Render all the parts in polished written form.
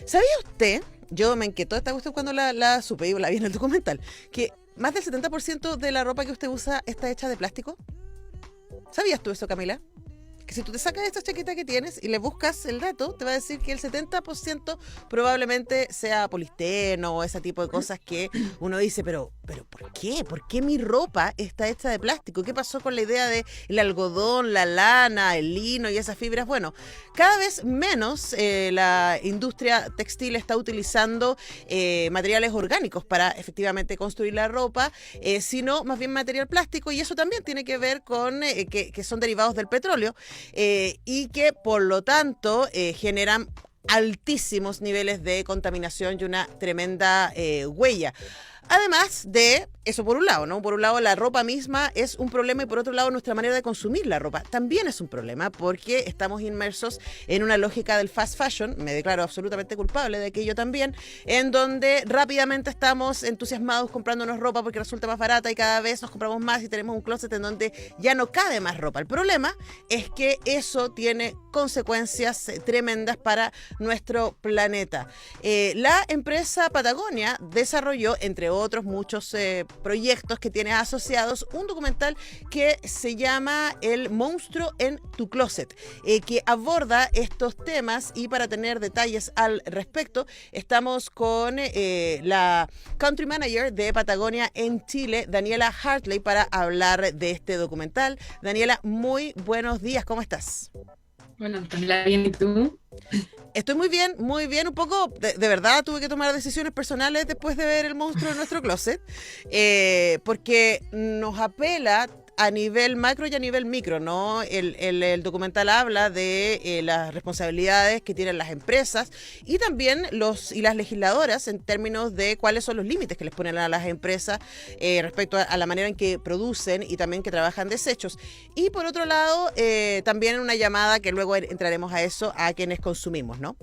¿Sabía usted? Yo me inquietó esta cuestión cuando la supe y la vi en el documental, que más del 70% de la ropa que usted usa está hecha de plástico. ¿Sabías tú eso, Camila? Que si tú te sacas esta chaqueta que tienes y le buscas el dato, te va a decir que el 70% probablemente sea polisteno o ese tipo de cosas que uno dice, pero ¿por qué? ¿Por qué mi ropa está hecha de plástico? ¿Qué pasó con la idea de el algodón, la lana, el lino y esas fibras? Bueno, cada vez menos la industria textil está utilizando materiales orgánicos para efectivamente construir la ropa, sino más bien material plástico, y eso también tiene que ver con que son derivados del petróleo. Y que por lo tanto generan altísimos niveles de contaminación y una tremenda huella. Además de eso, por un lado, ¿no? Por un lado, la ropa misma es un problema, y por otro lado, nuestra manera de consumir la ropa también es un problema, porque estamos inmersos en una lógica del fast fashion. Me declaro absolutamente culpable de aquello también, en donde rápidamente estamos entusiasmados comprándonos ropa porque resulta más barata, y cada vez nos compramos más y tenemos un closet en donde ya no cabe más ropa. El problema es que eso tiene consecuencias tremendas para nuestro planeta. La empresa Patagonia desarrolló, entre otros muchos proyectos que tiene asociados, un documental que se llama El monstruo en tu closet, que aborda estos temas. Y para tener detalles al respecto, estamos con la country manager de Patagonia en Chile, Daniela Hartley, para hablar de este documental. Daniela, muy buenos días, ¿cómo estás? Hola, Antonella, bien, ¿y tú? Estoy muy bien, un poco, de verdad tuve que tomar decisiones personales después de ver El monstruo de nuestro closet, porque nos apela a nivel macro y a nivel micro, ¿no? El documental habla de las responsabilidades que tienen las empresas y también las legisladoras en términos de cuáles son los límites que les ponen a las empresas respecto a la manera en que producen y también que trabajan desechos. Y por otro lado, también una llamada, que luego entraremos a eso, a quienes consumimos, ¿no?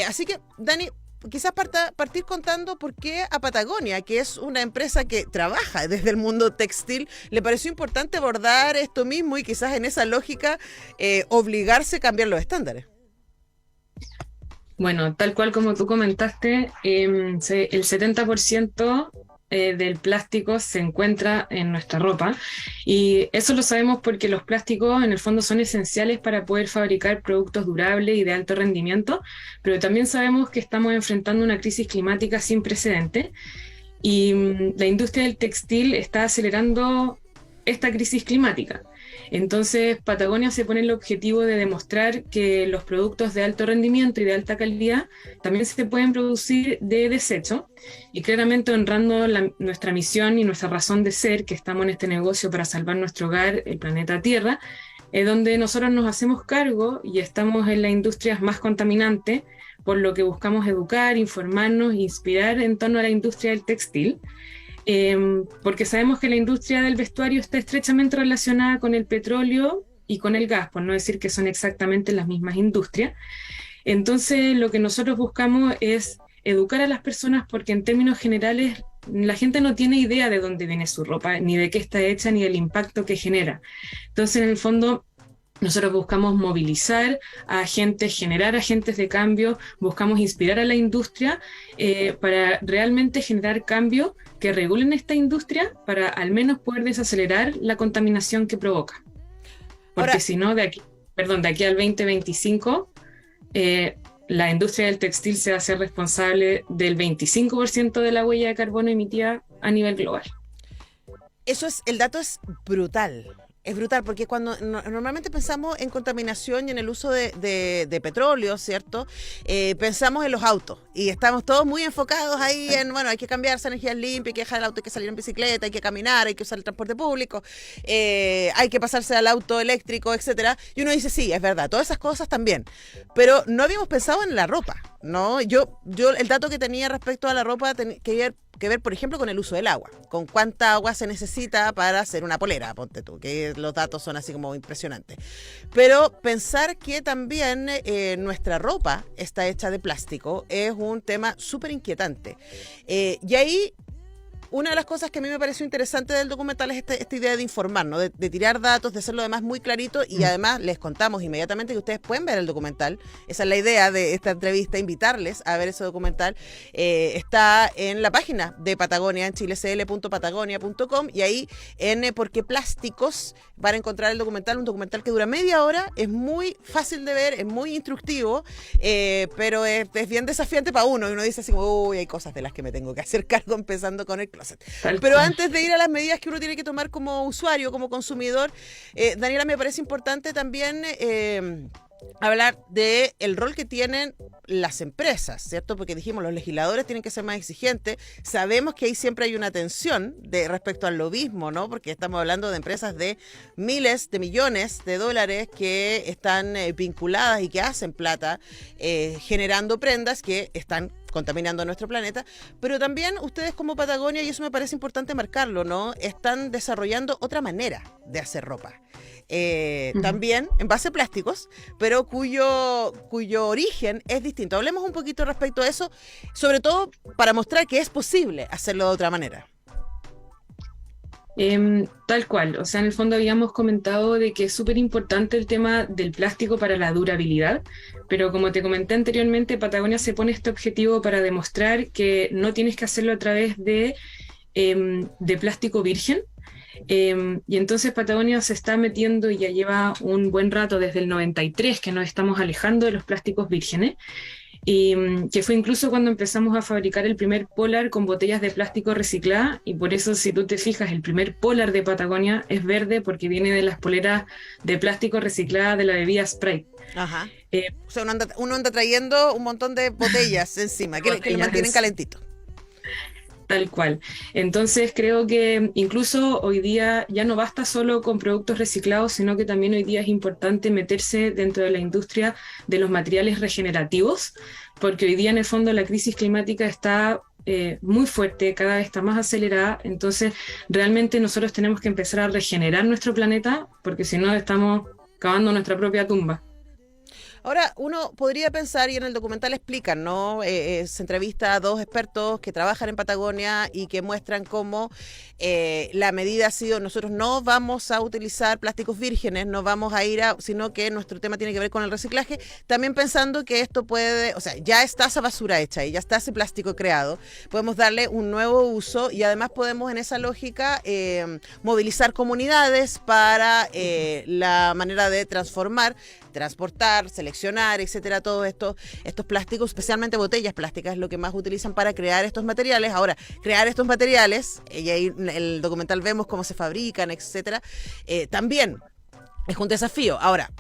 Así que, Dani, quizás partir contando por qué a Patagonia, que es una empresa que trabaja desde el mundo textil, le pareció importante abordar esto mismo y quizás en esa lógica obligarse a cambiar los estándares. Bueno, tal cual como tú comentaste, el 70% del plástico se encuentra en nuestra ropa, y eso lo sabemos porque los plásticos en el fondo son esenciales para poder fabricar productos durables y de alto rendimiento, pero también sabemos que estamos enfrentando una crisis climática sin precedente, y la industria del textil está acelerando esta crisis climática. Entonces, Patagonia se pone el objetivo de demostrar que los productos de alto rendimiento y de alta calidad también se pueden producir de desecho, y claramente honrando nuestra misión y nuestra razón de ser, que estamos en este negocio para salvar nuestro hogar, el planeta Tierra, donde nosotros nos hacemos cargo y estamos en las industrias más contaminantes, por lo que buscamos educar, informarnos e inspirar en torno a la industria del textil. Porque sabemos que la industria del vestuario está estrechamente relacionada con el petróleo y con el gas, por no decir que son exactamente las mismas industrias. Entonces, lo que nosotros buscamos es educar a las personas, porque en términos generales la gente no tiene idea de dónde viene su ropa, ni de qué está hecha, ni del impacto que genera. Entonces, en el fondo, nosotros buscamos movilizar a agentes, generar agentes de cambio, buscamos inspirar a la industria para realmente generar cambios que regulen esta industria, para al menos poder desacelerar la contaminación que provoca. Porque Ahora, si no, de aquí al 2025, la industria del textil se va a hacer responsable del 25% de la huella de carbono emitida a nivel global. el dato es brutal. Es brutal porque cuando normalmente pensamos en contaminación y en el uso de petróleo, ¿cierto? Pensamos en los autos y estamos todos muy enfocados ahí en, bueno, hay que cambiarse a energías limpias, hay que dejar el auto, hay que salir en bicicleta, hay que caminar, hay que usar el transporte público, hay que pasarse al auto eléctrico, etcétera. Y uno dice, sí, es verdad, todas esas cosas también. Pero no habíamos pensado en la ropa, ¿no? Yo el dato que tenía respecto a la ropa que ver, por ejemplo, con el uso del agua, con cuánta agua se necesita para hacer una polera, ponte tú, que los datos son así como impresionantes. Pero pensar que también nuestra ropa está hecha de plástico es un tema súper inquietante. Y ahí una de las cosas que a mí me pareció interesante del documental es esta idea de informar, ¿no? De tirar datos, de hacerlo además muy clarito y además les contamos inmediatamente que ustedes pueden ver el documental. Esa es la idea de esta entrevista, invitarles a ver ese documental. Está en la página de Patagonia, en chilecl.patagonia.com y ahí en ¿Por qué plásticos? Van a encontrar el documental, un documental que dura media hora, es muy fácil de ver, es muy instructivo, pero es bien desafiante para uno y uno dice así como, uy, hay cosas de las que me tengo que hacer cargo empezando con el closet. Pero antes de ir a las medidas que uno tiene que tomar como usuario, como consumidor, Daniela, me parece importante también hablar de el rol que tienen las empresas, ¿cierto? Porque dijimos, los legisladores tienen que ser más exigentes. Sabemos que ahí siempre hay una tensión respecto al lobismo, ¿no? Porque estamos hablando de empresas de miles de millones de dólares que están vinculadas y que hacen plata generando prendas que están contaminando nuestro planeta, pero también ustedes como Patagonia, y eso me parece importante marcarlo, ¿no? Están desarrollando otra manera de hacer ropa. También en base a plásticos, pero cuyo origen es distinto. Hablemos un poquito respecto a eso, sobre todo para mostrar que es posible hacerlo de otra manera. Tal cual, o sea, en el fondo habíamos comentado de que es súper importante el tema del plástico para la durabilidad, pero como te comenté anteriormente, Patagonia se pone este objetivo para demostrar que no tienes que hacerlo a través de plástico virgen. Y entonces Patagonia se está metiendo y ya lleva un buen rato desde el 93 que nos estamos alejando de los plásticos vírgenes. Y que fue incluso cuando empezamos a fabricar el primer polar con botellas de plástico reciclada, y por eso si tú te fijas el primer polar de Patagonia es verde porque viene de las poleras de plástico reciclada de la bebida Sprite. Ajá. O sea, uno anda trayendo un montón de botellas encima que lo mantienen calentito. Tal cual. Entonces creo que incluso hoy día ya no basta solo con productos reciclados, sino que también hoy día es importante meterse dentro de la industria de los materiales regenerativos, porque hoy día en el fondo la crisis climática está muy fuerte, cada vez está más acelerada, entonces realmente nosotros tenemos que empezar a regenerar nuestro planeta, porque si no estamos cavando nuestra propia tumba. Ahora, uno podría pensar, y en el documental explican, ¿no? Se entrevista a 2 expertos que trabajan en Patagonia y que muestran cómo la medida ha sido, nosotros no vamos a utilizar plásticos vírgenes, no vamos a ir sino que nuestro tema tiene que ver con el reciclaje, también pensando que esto puede, o sea, ya está esa basura hecha y ya está ese plástico creado, podemos darle un nuevo uso y además podemos en esa lógica movilizar comunidades para la manera de transformar, transportar, seleccionar, etcétera, todos estos plásticos, especialmente botellas plásticas, es lo que más utilizan para crear estos materiales. Ahora, crear estos materiales, y ahí en el documental vemos cómo se fabrican, etcétera, también es un desafío. Ahora,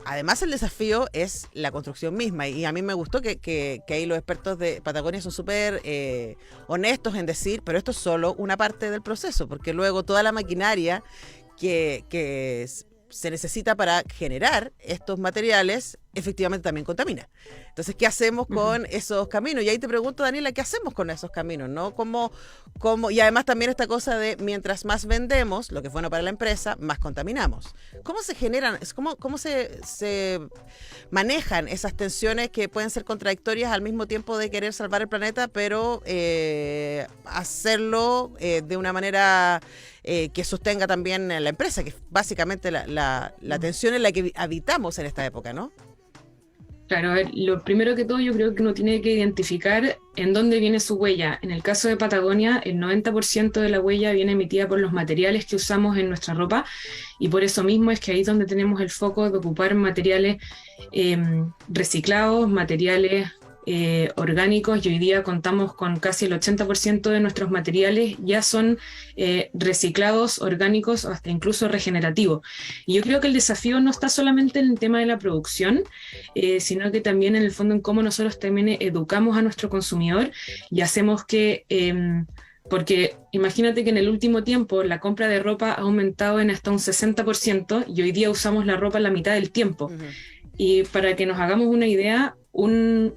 además el desafío es la construcción misma, y a mí me gustó que ahí los expertos de Patagonia son súper honestos en decir, pero esto es solo una parte del proceso, porque luego toda la maquinaria que se necesita para generar estos materiales, efectivamente también contamina. Entonces, ¿qué hacemos con esos caminos? Y ahí te pregunto, Daniela, ¿qué hacemos con esos caminos? ¿No? Y además también esta cosa de mientras más vendemos, lo que es bueno para la empresa, más contaminamos. ¿Cómo se generan, cómo se manejan esas tensiones que pueden ser contradictorias al mismo tiempo de querer salvar el planeta, pero hacerlo de una manera que sostenga también la empresa, que es básicamente la tensión en la que habitamos en esta época, ¿no? Claro, a ver, lo primero que todo yo creo que uno tiene que identificar en dónde viene su huella. En el caso de Patagonia, el 90% de la huella viene emitida por los materiales que usamos en nuestra ropa, y por eso mismo es que ahí es donde tenemos el foco de ocupar materiales reciclados, materiales orgánicos, y hoy día contamos con casi el 80% de nuestros materiales ya son reciclados, orgánicos o hasta incluso regenerativos. Y yo creo que el desafío no está solamente en el tema de la producción, sino que también en el fondo en cómo nosotros también educamos a nuestro consumidor y hacemos que porque imagínate que en el último tiempo la compra de ropa ha aumentado en hasta un 60% y hoy día usamos la ropa la mitad del tiempo. Y para que nos hagamos una idea, un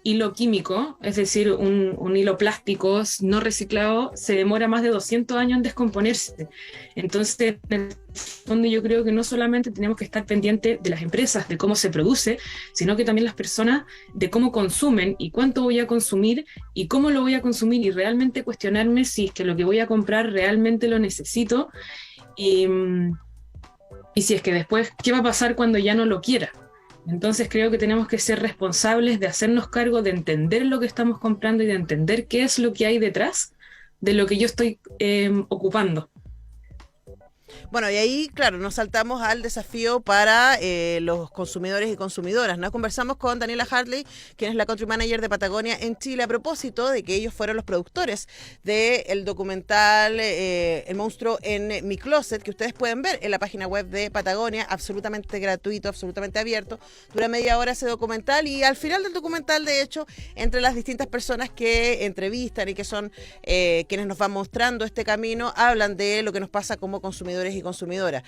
hilo químico, es decir, un hilo plástico no reciclado, se demora más de 200 años en descomponerse. Entonces, en el fondo yo creo que no solamente tenemos que estar pendientes de las empresas, de cómo se produce, sino que también las personas de cómo consumen y cuánto voy a consumir y cómo lo voy a consumir y realmente cuestionarme si es que lo que voy a comprar realmente lo necesito y, y si es que después, ¿qué va a pasar cuando ya no lo quiera? Entonces creo que tenemos que ser responsables de hacernos cargo de entender lo que estamos comprando y de entender qué es lo que hay detrás de lo que yo estoy ocupando. Bueno, y ahí, claro, nos saltamos al desafío para los consumidores y consumidoras, ¿no? Conversamos con Daniela Hartley, quien es la Country Manager de Patagonia en Chile, a propósito de que ellos fueron los productores del documental El monstruo en mi closet, que ustedes pueden ver en la página web de Patagonia, absolutamente gratuito, absolutamente abierto. Dura media hora ese documental y al final del documental, de hecho, entre las distintas personas que entrevistan y que son quienes nos van mostrando este camino, hablan de lo que nos pasa como consumidores y consumidoras.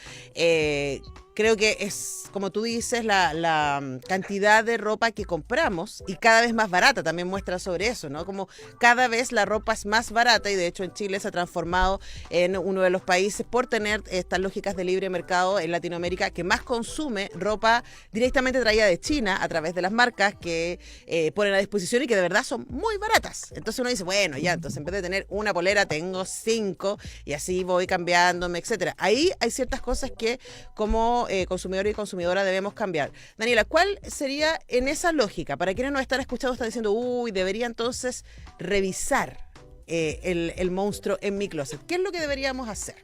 Creo que es, como tú dices, la cantidad de ropa que compramos y cada vez más barata también muestra sobre eso, ¿no? Como cada vez la ropa es más barata y de hecho en Chile se ha transformado en uno de los países por tener estas lógicas de libre mercado en Latinoamérica que más consume ropa directamente traída de China a través de las marcas que ponen a disposición y que de verdad son muy baratas. Entonces uno dice, bueno, ya, entonces en vez de tener una polera tengo 5 y así voy cambiándome, etcétera. Ahí hay ciertas cosas que como consumidor y consumidora debemos cambiar. Daniela, ¿cuál sería en esa lógica? Para quienes nos están escuchando, están diciendo, uy, debería entonces revisar el monstruo en mi closet. ¿Qué es lo que deberíamos hacer?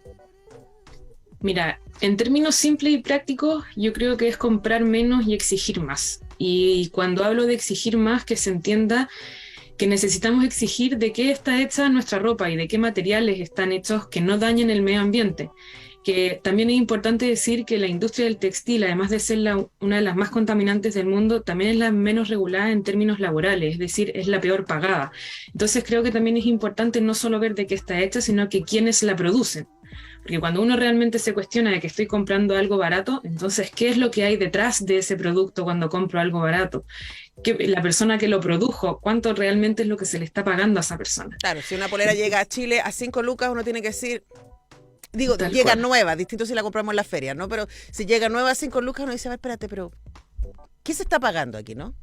Mira, en términos simples y prácticos, yo creo que es comprar menos y exigir más. Y cuando hablo de exigir más, que se entienda que necesitamos exigir de qué está hecha nuestra ropa y de qué materiales están hechos que no dañen el medio ambiente. Que también es importante decir que la industria del textil, además de ser una de las más contaminantes del mundo, también es la menos regulada en términos laborales, es decir, es la peor pagada. Entonces creo que también es importante no solo ver de qué está hecha, sino que quiénes la producen. Porque cuando uno realmente se cuestiona de que estoy comprando algo barato, entonces, ¿qué es lo que hay detrás de ese producto cuando compro algo barato? La persona que lo produjo, ¿cuánto realmente es lo que se le está pagando a esa persona? Claro, si una polera llega a Chile a 5 lucas, uno tiene que decir... Digo, Tal llega cual. nueva, distinto si la compramos en la feria, ¿no? Pero si llega nueva a 5 lucas, uno dice, a ver, espérate, pero ¿qué se está pagando aquí, no?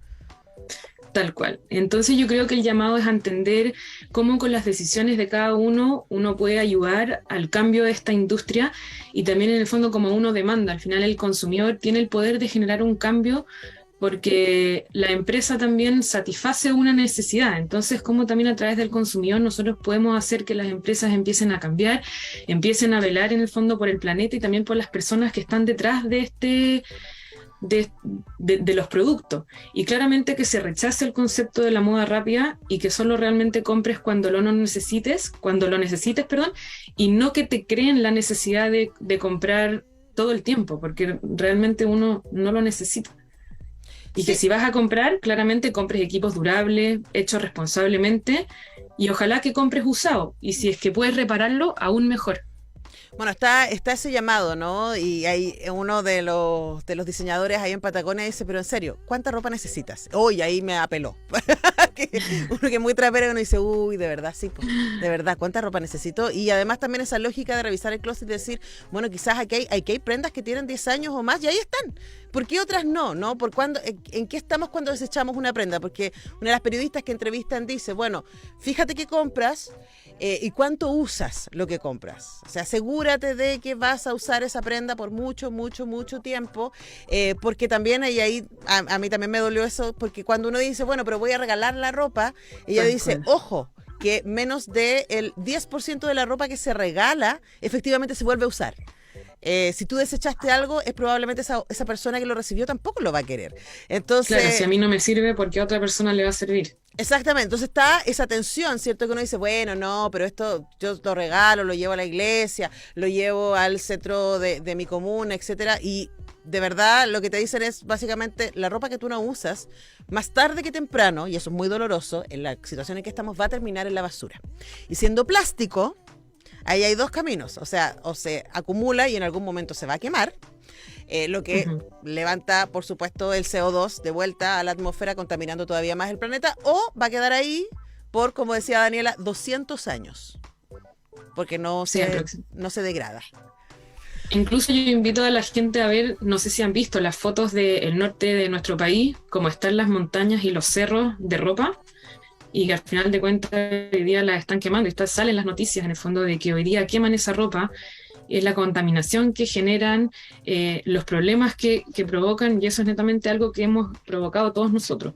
Tal cual. Entonces yo creo que el llamado es a entender cómo con las decisiones de cada uno puede ayudar al cambio de esta industria y también en el fondo como uno demanda. Al final el consumidor tiene el poder de generar un cambio porque la empresa también satisface una necesidad. Entonces, cómo también a través del consumidor nosotros podemos hacer que las empresas empiecen a cambiar, empiecen a velar en el fondo por el planeta y también por las personas que están detrás de los productos. Y claramente que se rechace el concepto de la moda rápida y que solo realmente compres cuando lo necesites, perdón, y no que te creen la necesidad de comprar todo el tiempo, porque realmente uno no lo necesita. Y que si vas a comprar, claramente compres equipos durables, hechos responsablemente, y ojalá que compres usado. Y si es que puedes repararlo, aún mejor. Bueno, está ese llamado, ¿no? Y hay uno de los diseñadores ahí en Patagonia dice, pero en serio, ¿cuánta ropa necesitas? Uy, ahí me apeló. Uno que es muy trapero uno dice, uy, de verdad, sí, pues, de verdad, ¿cuánta ropa necesito? Y además también esa lógica de revisar el closet y decir, bueno, quizás aquí hay prendas que tienen 10 años o más y ahí están. ¿Por qué otras no? ¿No? ¿Por cuándo, en qué estamos cuando desechamos una prenda? Porque una de las periodistas que entrevistan dice, bueno, fíjate qué compras y cuánto usas lo que compras. O sea, asegúrate de que vas a usar esa prenda por mucho, mucho, mucho tiempo, porque también ahí a mí también me dolió eso, porque cuando uno dice, bueno, pero voy a regalar la ropa, ella dice, ojo, que menos del 10% de la ropa que se regala efectivamente se vuelve a usar. Si tú desechaste algo, es probablemente esa persona que lo recibió tampoco lo va a querer. Entonces, claro, si a mí no me sirve, ¿por qué a otra persona le va a servir? Exactamente, entonces está esa tensión, ¿cierto? Que uno dice, bueno, no, pero esto yo lo regalo, lo llevo a la iglesia, lo llevo al centro de mi comuna, etcétera, y de verdad lo que te dicen es básicamente la ropa que tú no usas, más tarde que temprano, y eso es muy doloroso, en la situación en que estamos va a terminar en la basura. Y siendo plástico, ahí hay dos caminos, o sea, o se acumula y en algún momento se va a quemar, lo que levanta, por supuesto, el CO2 de vuelta a la atmósfera, contaminando todavía más el planeta, o va a quedar ahí por, como decía Daniela, 200 años, porque no se degrada. Incluso yo invito a la gente a ver, no sé si han visto las fotos del norte de nuestro país, como están las montañas y los cerros de ropa, y que al final de cuentas hoy día las están quemando, y salen las noticias en el fondo de que hoy día queman esa ropa, es la contaminación que generan, los problemas que provocan, y eso es netamente algo que hemos provocado todos nosotros.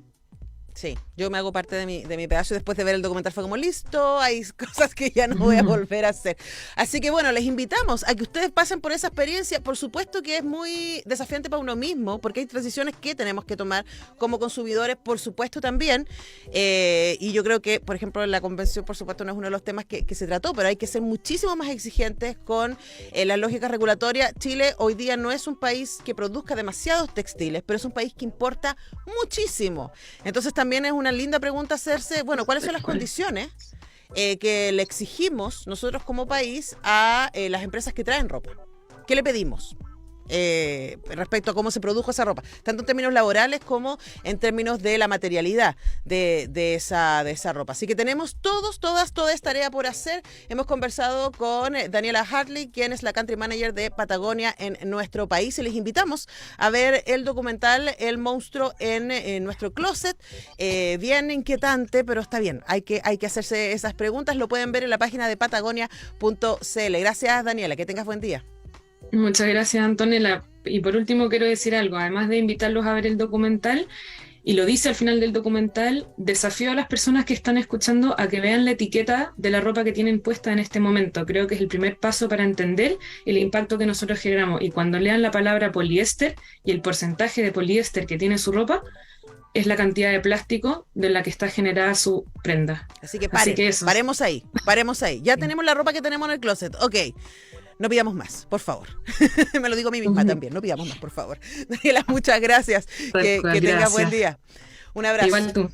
Sí, yo me hago parte de mi pedazo y después de ver el documental fue como, listo, hay cosas que ya no voy a volver a hacer. Así que bueno, les invitamos a que ustedes pasen por esa experiencia. Por supuesto que es muy desafiante para uno mismo, porque hay decisiones que tenemos que tomar como consumidores, por supuesto también. Y yo creo que, por ejemplo, la convención, por supuesto, no es uno de los temas que se trató, pero hay que ser muchísimo más exigentes con las lógicas regulatorias. Chile hoy día no es un país que produzca demasiados textiles, pero es un país que importa muchísimo. Entonces también es una linda pregunta hacerse, bueno, ¿cuáles son las condiciones que le exigimos nosotros como país a las empresas que traen ropa? ¿Qué le pedimos respecto a cómo se produjo esa ropa? Tanto en términos laborales como en términos de la materialidad de esa ropa. Así que tenemos toda esta tarea por hacer. Hemos conversado con Daniela Hartley, quien es la Country Manager de Patagonia en nuestro país, y les invitamos a ver el documental El monstruo en nuestro closet. Bien inquietante, pero está bien. Hay que hacerse esas preguntas. Lo pueden ver en la página de patagonia.cl. Gracias, Daniela. Que tengas buen día. Muchas gracias, Antonella. Y por último quiero decir algo, además de invitarlos a ver el documental, y lo dice al final del documental, desafío a las personas que están escuchando a que vean la etiqueta de la ropa que tienen puesta en este momento. Creo que es el primer paso para entender el impacto que nosotros generamos. Y cuando lean la palabra poliéster y el porcentaje de poliéster que tiene su ropa, es la cantidad de plástico de la que está generada su prenda. Así que paremos ahí. Ya tenemos la ropa que tenemos en el closet. Ok. No pidamos más, por favor. Me lo digo a mí misma también. No pidamos más, por favor. Daniela, muchas gracias. Que tengas buen día. Un abrazo. Igual tú.